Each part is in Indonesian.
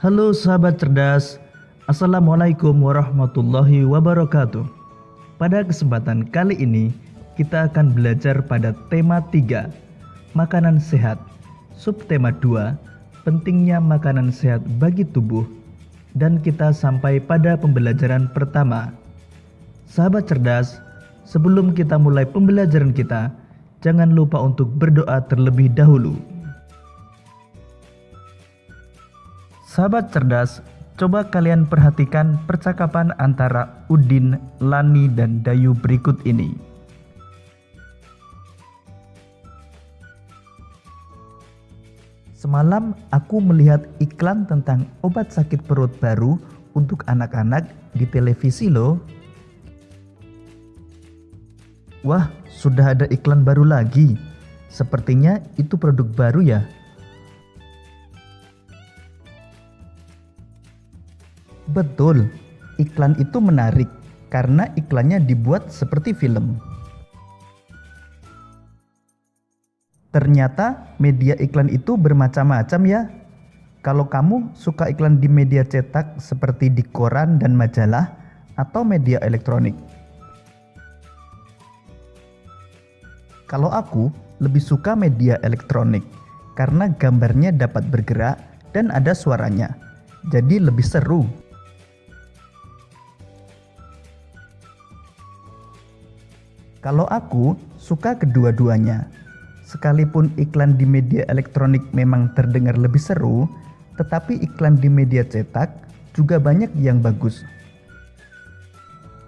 Halo sahabat cerdas, Assalamualaikum warahmatullahi wabarakatuh. Pada kesempatan kali ini, kita akan belajar pada tema 3, makanan sehat. Subtema 2, pentingnya makanan sehat bagi tubuh. Dan kita sampai pada pembelajaran pertama. Sahabat cerdas, sebelum kita mulai pembelajaran kita, jangan lupa untuk berdoa terlebih dahulu. Sahabat cerdas, coba kalian perhatikan percakapan antara Udin, Lani, dan Dayu berikut ini. Semalam aku melihat iklan tentang obat sakit perut baru untuk anak-anak di televisi loh. Wah, sudah ada iklan baru lagi. Sepertinya itu produk baru ya. Betul, iklan itu menarik karena iklannya dibuat seperti film. Ternyata media iklan itu bermacam-macam ya. Kalau kamu suka iklan di media cetak seperti di koran dan majalah atau media elektronik. Kalau aku lebih suka media elektronik karena gambarnya dapat bergerak dan ada suaranya. Jadi lebih seru. Kalau aku suka kedua-duanya. Sekalipun iklan di media elektronik memang terdengar lebih seru, tetapi iklan di media cetak juga banyak yang bagus.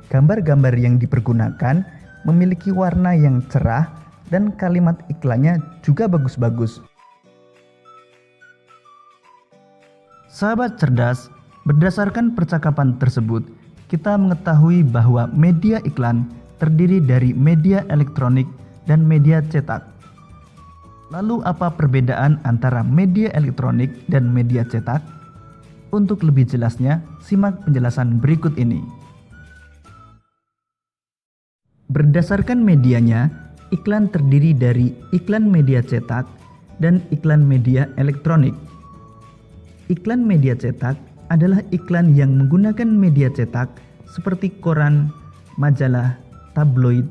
Gambar-gambar yang dipergunakan memiliki warna yang cerah dan kalimat iklannya juga bagus-bagus. Sahabat cerdas, berdasarkan percakapan tersebut, kita mengetahui bahwa media iklan terdiri dari media elektronik dan media cetak. Lalu apa perbedaan antara media elektronik dan media cetak? Untuk lebih jelasnya, simak penjelasan berikut ini. Berdasarkan medianya, iklan terdiri dari iklan media cetak dan iklan media elektronik. Iklan media cetak adalah iklan yang menggunakan media cetak seperti koran, majalah, tabloid,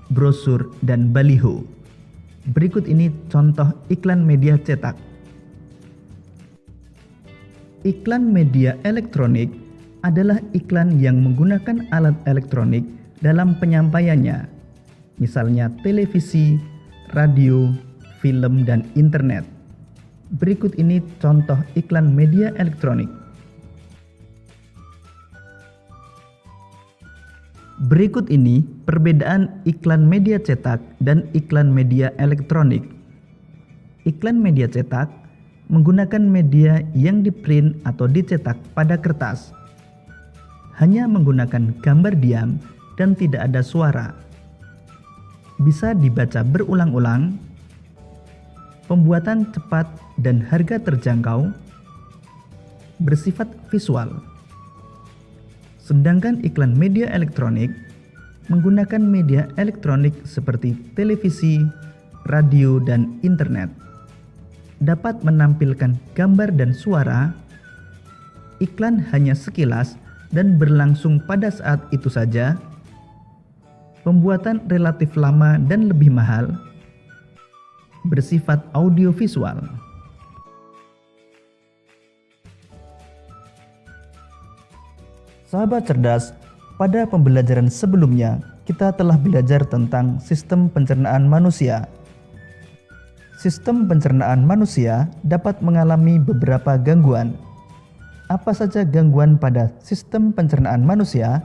brosur, dan baliho. Berikut ini contoh iklan media cetak. Iklan media elektronik adalah iklan yang menggunakan alat elektronik dalam penyampaiannya, misalnya televisi, radio, film, dan internet. Berikut ini contoh iklan media elektronik. Berikut ini perbedaan iklan media cetak dan iklan media elektronik. Iklan media cetak menggunakan media yang diprint atau dicetak pada kertas. Hanya menggunakan gambar diam dan tidak ada suara. Bisa dibaca berulang-ulang. Pembuatan cepat dan harga terjangkau. Bersifat visual. Sedangkan iklan media elektronik menggunakan media elektronik seperti televisi, radio, dan internet. Dapat menampilkan gambar dan suara. Iklan hanya sekilas dan berlangsung pada saat itu saja. Pembuatan relatif lama dan lebih mahal. Bersifat audiovisual. Sahabat cerdas, pada pembelajaran sebelumnya kita telah belajar tentang sistem pencernaan manusia. Sistem pencernaan manusia dapat mengalami beberapa gangguan. Apa saja gangguan pada sistem pencernaan manusia?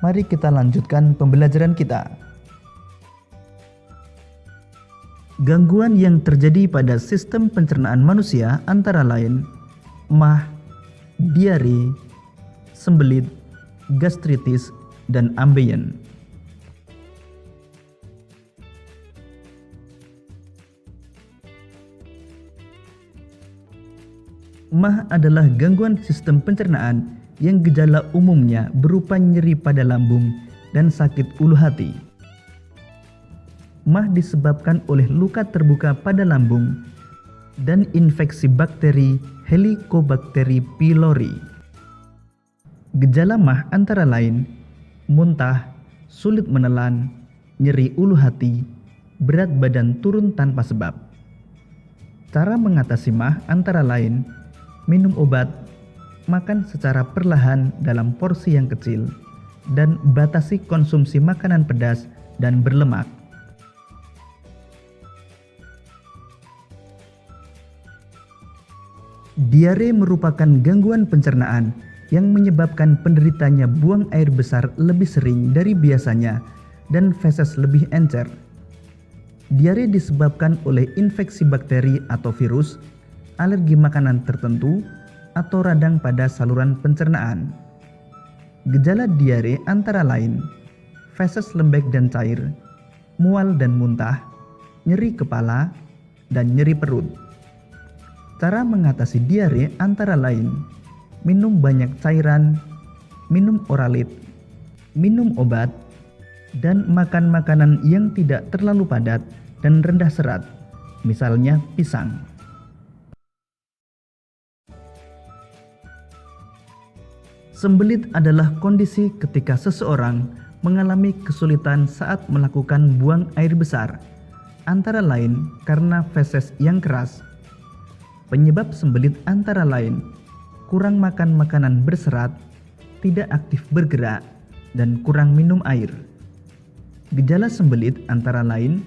Mari kita lanjutkan pembelajaran kita. Gangguan yang terjadi pada sistem pencernaan manusia antara lain emah, diare, sembelit, gastritis, dan ambeien. Emah adalah gangguan sistem pencernaan yang gejala umumnya berupa nyeri pada lambung dan sakit ulu hati. Emah disebabkan oleh luka terbuka pada lambung dan infeksi bakteri Helicobacter pylori. Gejala MAH antara lain muntah, sulit menelan, nyeri ulu hati, berat badan turun tanpa sebab. Cara mengatasi MAH antara lain minum obat, makan secara perlahan dalam porsi yang kecil, dan batasi konsumsi makanan pedas dan berlemak. Diare merupakan gangguan pencernaan yang menyebabkan penderitanya buang air besar lebih sering dari biasanya dan feses lebih encer. Diare disebabkan oleh infeksi bakteri atau virus, alergi makanan tertentu, atau radang pada saluran pencernaan. Gejala diare antara lain feses lembek dan cair, mual dan muntah, nyeri kepala, dan nyeri perut. Cara mengatasi diare antara lain minum banyak cairan, minum oralit, minum obat, dan makan makanan yang tidak terlalu padat dan rendah serat, misalnya pisang. Sembelit adalah kondisi ketika seseorang mengalami kesulitan saat melakukan buang air besar, antara lain karena feses yang keras. Penyebab sembelit antara lain kurang makan makanan berserat, tidak aktif bergerak, dan kurang minum air. Gejala sembelit antara lain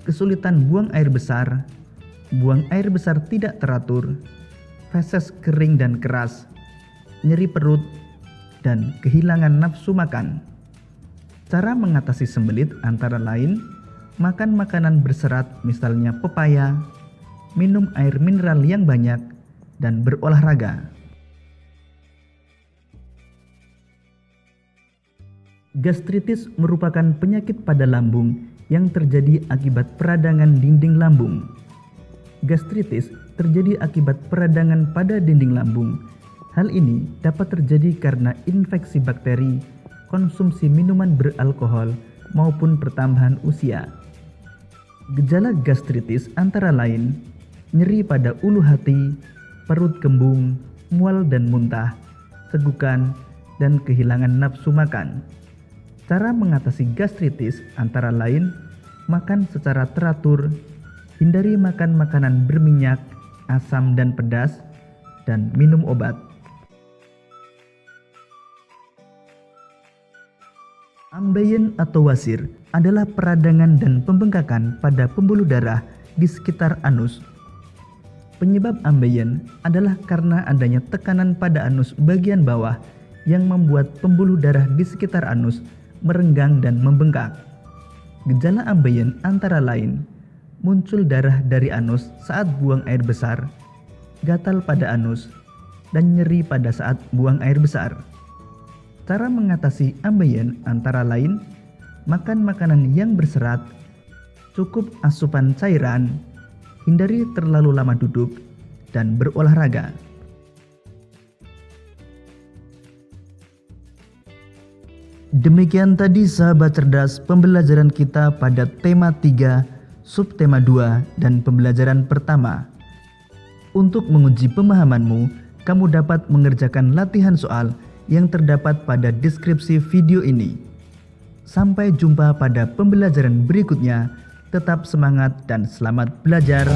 kesulitan buang air besar tidak teratur, feses kering dan keras, nyeri perut, dan kehilangan nafsu makan. Cara mengatasi sembelit antara lain makan makanan berserat misalnya pepaya, minum air mineral yang banyak, dan berolahraga. Gastritis merupakan penyakit pada lambung yang terjadi akibat peradangan dinding lambung. Gastritis terjadi akibat peradangan pada dinding lambung. Hal ini dapat terjadi karena infeksi bakteri, konsumsi minuman beralkohol, maupun pertambahan usia. Gejala gastritis antara lain nyeri pada ulu hati, perut kembung, mual dan muntah, segukan, dan kehilangan nafsu makan. Cara mengatasi gastritis antara lain makan secara teratur, hindari makan makanan berminyak, asam dan pedas, dan minum obat. Ambeien atau wasir adalah peradangan dan pembengkakan pada pembuluh darah di sekitar anus. Penyebab ambeien adalah karena adanya tekanan pada anus bagian bawah yang membuat pembuluh darah di sekitar anus merenggang dan membengkak. Gejala ambeien antara lain muncul darah dari anus saat buang air besar, gatal pada anus, dan nyeri pada saat buang air besar. Cara mengatasi ambeien antara lain makan makanan yang berserat, cukup asupan cairan, hindari terlalu lama duduk, dan berolahraga. Demikian tadi sahabat cerdas pembelajaran kita pada tema 3, subtema 2, dan pembelajaran pertama. Untuk menguji pemahamanmu, kamu dapat mengerjakan latihan soal yang terdapat pada deskripsi video ini. Sampai jumpa pada pembelajaran berikutnya. Tetap semangat dan selamat belajar.